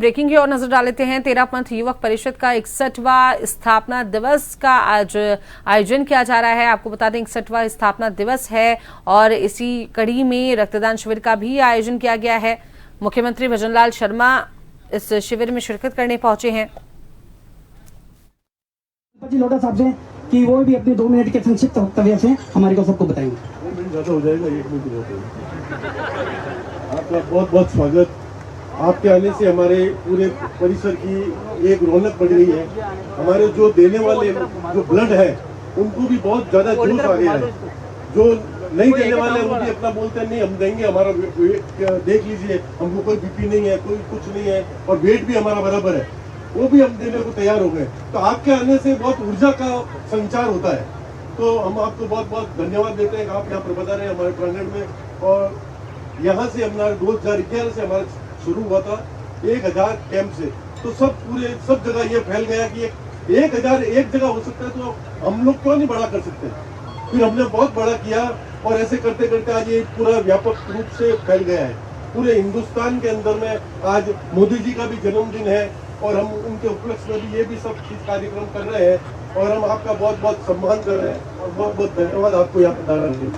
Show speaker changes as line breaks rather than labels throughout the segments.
Breaking की ओर नजर डाल लेते हैं। तेरापंथ युवक परिषद का 61वां स्थापना दिवस का आज आयोजन किया जा रहा है। आपको बता दें 61वां स्थापना दिवस है और इसी कड़ी में रक्तदान शिविर का भी आयोजन किया गया है। मुख्यमंत्री भजनलाल शर्मा इस शिविर में शिरकत करने पहुंचे हैं।
लोटा साहब से कि वो भी अपने 2 मिनट के संक्षिप्त वक्तव्य से हमारे को सबको बताएंगे।
2 मिनट ज़्यादा हो जाएगा, 1 मिनट बहुत है। आपका बहुत बहुत स्वागत। आपके आने से हमारे पूरे परिसर की एक रौनक बढ़ गई है। हमारे जो देने वाले जो ब्लड है उनको भी बहुत ज़्यादा जोश आ गया है। जो नहीं देने वाले हैं वो भी अपना बोलते हैं नहीं हम देंगे, हमारा वेट देख लीजिए, हमको कोई बीपी नहीं है, कोई कुछ नहीं है और वेट भी हमारा बराबर है, वो भी हम देने को तैयार हो गए। तो आपके आने से बहुत ऊर्जा का संचार होता है। तो हम आपको बहुत बहुत धन्यवाद देते हैं कि आप यहाँ पर बता रहे हैं हमारे प्रांगण में। और यहाँ से हमारा 2011 से हमारा शुरू हुआ था 1000 कैंप से, तो सब जगह ये फैल गया कि 1000 एक जगह हो सकता है, तो हम लोग क्यों नहीं बड़ा कर सकते। फिर हमने बहुत बड़ा किया और ऐसे करते करते आज ये पूरा व्यापक रूप से फैल गया है। पूरे हिंदुस्तान के अंदर में आज मोदी जी का भी जन्मदिन है और हम उनके उपलक्ष्य में भी ये भी सब चीज कार्यक्रम कर रहे हैं और हम आपका बहुत बहुत सम्मान कर रहे हैं और बहुत बहुत धन्यवाद आपको यहाँ पर डालने के लिए।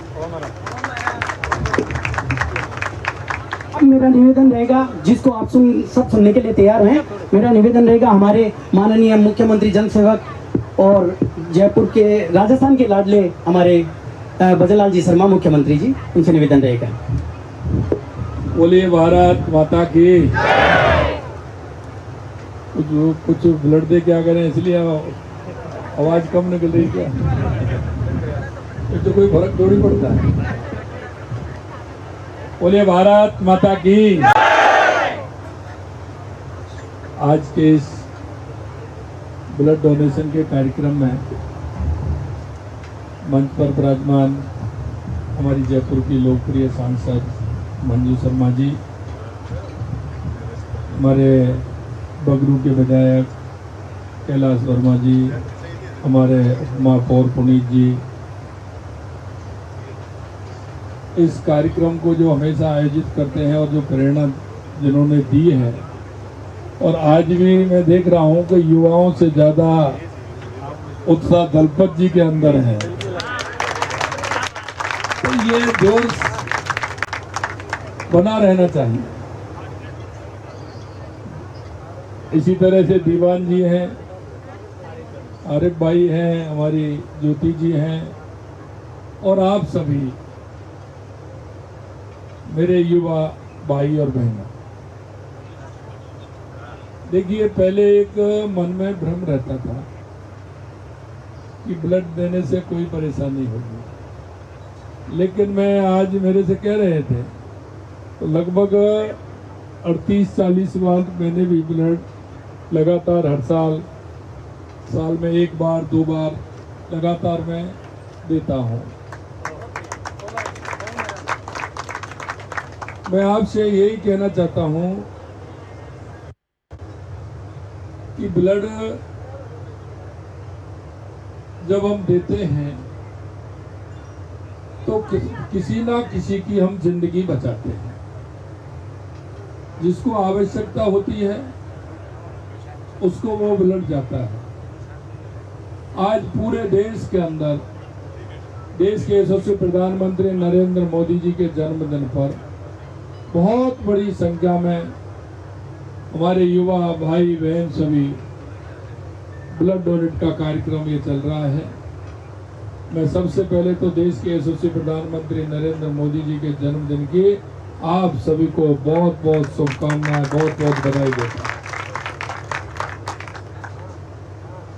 अब मेरा निवेदन रहेगा, जिसको आप सब सुनने के लिए तैयार हैं, मेरा निवेदन रहेगा हमारे माननीय मुख्यमंत्री जनसेवक और जयपुर के राजस्थान के लाडले हमारे भजनलाल जी शर्मा मुख्यमंत्री जी, उनसे निवेदन रहेगा।
बोलिए भारत माता की। कुछ ब्लड दे क्या करें, इसलिए आवाज कम निकल रही क्या? तो कोई फर्क थोड़ी पड़ता है। बोलिए भारत माता की। आज के इस ब्लड डोनेशन के कार्यक्रम में मंच पर विराजमान हमारी जयपुर की लोकप्रिय सांसद मंजू शर्मा जी, हमारे बगरू के विधायक कैलाश वर्मा जी, हमारे महापौर पुनीत जी, इस कार्यक्रम को जो हमेशा आयोजित करते हैं और जो प्रेरणा जिन्होंने दी है, और आज भी मैं देख रहा हूं कि युवाओं से ज़्यादा उत्साह दलपत जी के अंदर है। तो ये जोश बना रहना चाहिए। इसी तरह से दीवान जी हैं, आरिफ भाई हैं, हमारी ज्योति जी हैं और आप सभी मेरे युवा भाई और बहनों। देखिए, पहले एक मन में भ्रम रहता था कि ब्लड देने से कोई परेशानी होगी, लेकिन मैं आज मेरे से कह रहे थे तो लगभग 38-40 बार मैंने भी ब्लड लगातार हर साल में 1 बार 2 बार लगातार मैं देता हूँ। मैं आपसे यही कहना चाहता हूँ कि ब्लड जब हम देते हैं तो किसी ना किसी की हम जिंदगी बचाते हैं। जिसको आवश्यकता होती है उसको वो ब्लड जाता है। आज पूरे देश के अंदर देश के यशस्वी प्रधानमंत्री नरेंद्र मोदी जी के जन्मदिन पर बहुत बड़ी संख्या में हमारे युवा भाई बहन सभी ब्लड डोनेट का कार्यक्रम ये चल रहा है। मैं सबसे पहले तो देश के यशस्वी प्रधानमंत्री नरेंद्र मोदी जी के जन्मदिन की आप सभी को बहुत बहुत शुभकामनाएं, बहुत बहुत बधाई देता हूं।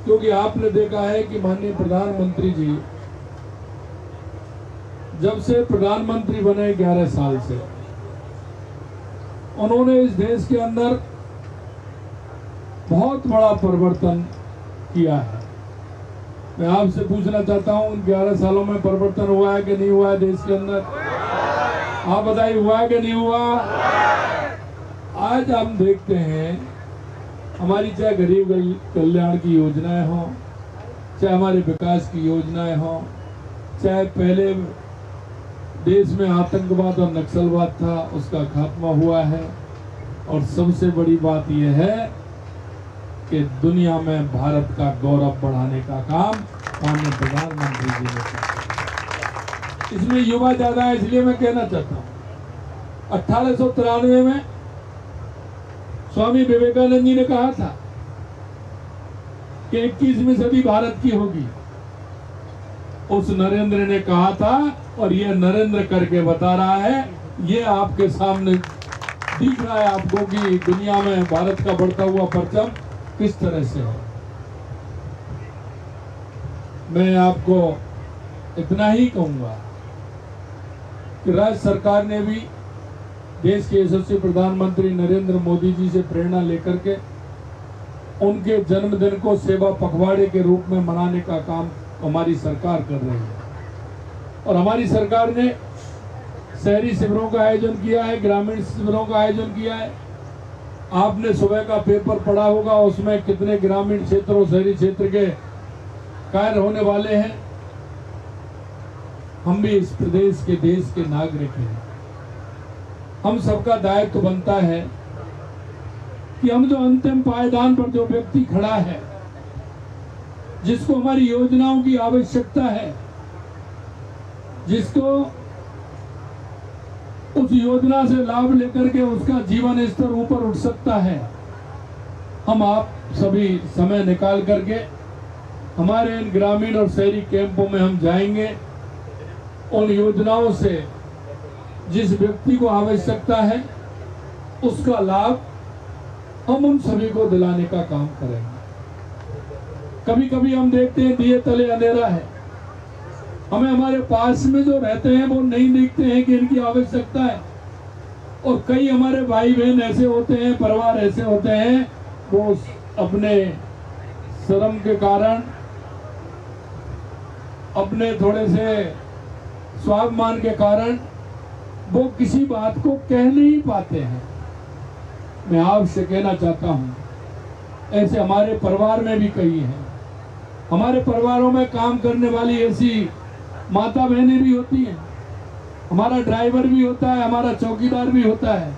क्योंकि आपने देखा है कि माननीय प्रधानमंत्री जी जब से प्रधानमंत्री बने 11 साल से उन्होंने इस देश के अंदर बहुत बड़ा परिवर्तन किया है। मैं आपसे पूछना चाहता हूं, इन 11 सालों में परिवर्तन हुआ है कि नहीं हुआ है देश के अंदर? आप बताइए, हुआ है कि नहीं हुआ? आज हम देखते हैं हमारी चाहे गरीब कल्याण की योजनाएं हों, चाहे हमारे विकास की योजनाएं हों, चाहे पहले देश में आतंकवाद और नक्सलवाद था उसका खात्मा हुआ है, और सबसे बड़ी बात यह है कि दुनिया में भारत का गौरव बढ़ाने का काम माननीय प्रधानमंत्री जी ने किया। इसमें युवा ज्यादा है, इसलिए मैं कहना चाहता हूँ 1893 में स्वामी विवेकानंद जी ने कहा था कि 21वीं सदी भारत की होगी। उस नरेंद्र ने कहा था और ये नरेंद्र करके बता रहा है। ये आपके सामने दिख रहा है आपको कि दुनिया में भारत का बढ़ता हुआ परचम किस तरह से है। मैं आपको इतना ही कहूंगा कि राज्य सरकार ने भी देश के यशस्वी प्रधानमंत्री नरेंद्र मोदी जी से प्रेरणा लेकर के उनके जन्मदिन को सेवा पखवाड़े के रूप में मनाने का काम हमारी सरकार कर रही है। और हमारी सरकार ने शहरी शिविरों का आयोजन किया है, ग्रामीण शिविरों का आयोजन किया है। आपने सुबह का पेपर पढ़ा होगा, उसमें कितने ग्रामीण क्षेत्रों शहरी क्षेत्र के कार्य होने वाले हैं। हम भी इस प्रदेश के देश के नागरिक हैं। हम सबका दायित्व बनता है कि हम जो अंतिम पायदान पर जो व्यक्ति खड़ा है, जिसको हमारी योजनाओं की आवश्यकता है, जिसको उस योजना से लाभ लेकर के उसका जीवन स्तर ऊपर उठ सकता है, हम आप सभी समय निकाल करके हमारे इन ग्रामीण और शहरी कैंपों में हम जाएंगे। उन योजनाओं से जिस व्यक्ति को आवश्यकता है उसका लाभ हम उन सभी को दिलाने का काम करेंगे। कभी कभी हम देखते हैं दिए तले अंधेरा है। हमें हमारे पास में जो रहते हैं वो नहीं देखते हैं कि इनकी आवश्यकता है। और कई हमारे भाई बहन ऐसे होते हैं, परिवार ऐसे होते हैं, वो अपने शर्म के कारण, अपने थोड़े से स्वाभिमान के कारण वो किसी बात को कह नहीं पाते हैं। मैं आपसे कहना चाहता हूं, ऐसे हमारे परिवार में भी कई हैं। हमारे परिवारों में काम करने वाली ऐसी माता बहनें भी होती हैं। हमारा ड्राइवर भी होता है, हमारा चौकीदार भी होता है।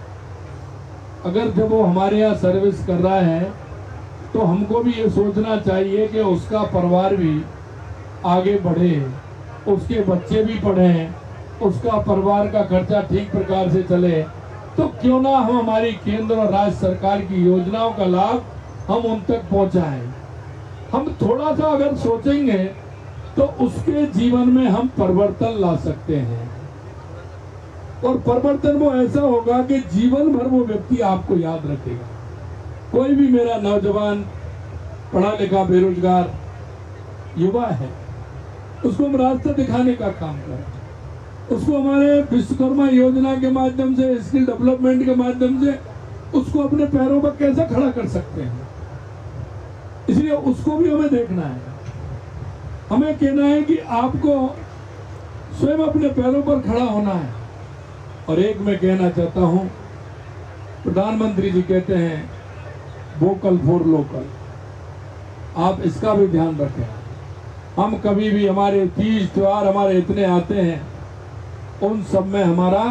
अगर जब वो हमारे यहाँ सर्विस कर रहा है तो हमको भी ये सोचना चाहिए कि उसका परिवार भी आगे बढ़े, उसके बच्चे भी पढ़ें, उसका परिवार का खर्चा ठीक प्रकार से चले। तो क्यों ना हम हमारी केंद्र और राज्य सरकार की योजनाओं का लाभ हम उन तक पहुंचाएं। हम थोड़ा सा अगर सोचेंगे तो उसके जीवन में हम परिवर्तन ला सकते हैं। और परिवर्तन वो ऐसा होगा कि जीवन भर वो व्यक्ति आपको याद रखेगा। कोई भी मेरा नौजवान पढ़ा लिखा बेरोजगार युवा है, उसको हम रास्ता दिखाने का काम करें। उसको हमारे विश्वकर्मा योजना के माध्यम से, स्किल डेवलपमेंट के माध्यम से उसको अपने पैरों पर कैसे खड़ा कर सकते हैं, इसलिए उसको भी हमें देखना है। हमें कहना है कि आपको स्वयं अपने पैरों पर खड़ा होना है। और एक मैं कहना चाहता हूं, प्रधानमंत्री जी कहते हैं वोकल फॉर लोकल, आप इसका भी ध्यान रखें। हम कभी भी हमारे तीज त्योहार हमारे इतने आते हैं, उन सब में हमारा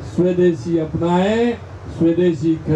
स्वदेशी अपनाएं, स्वदेशी खरीद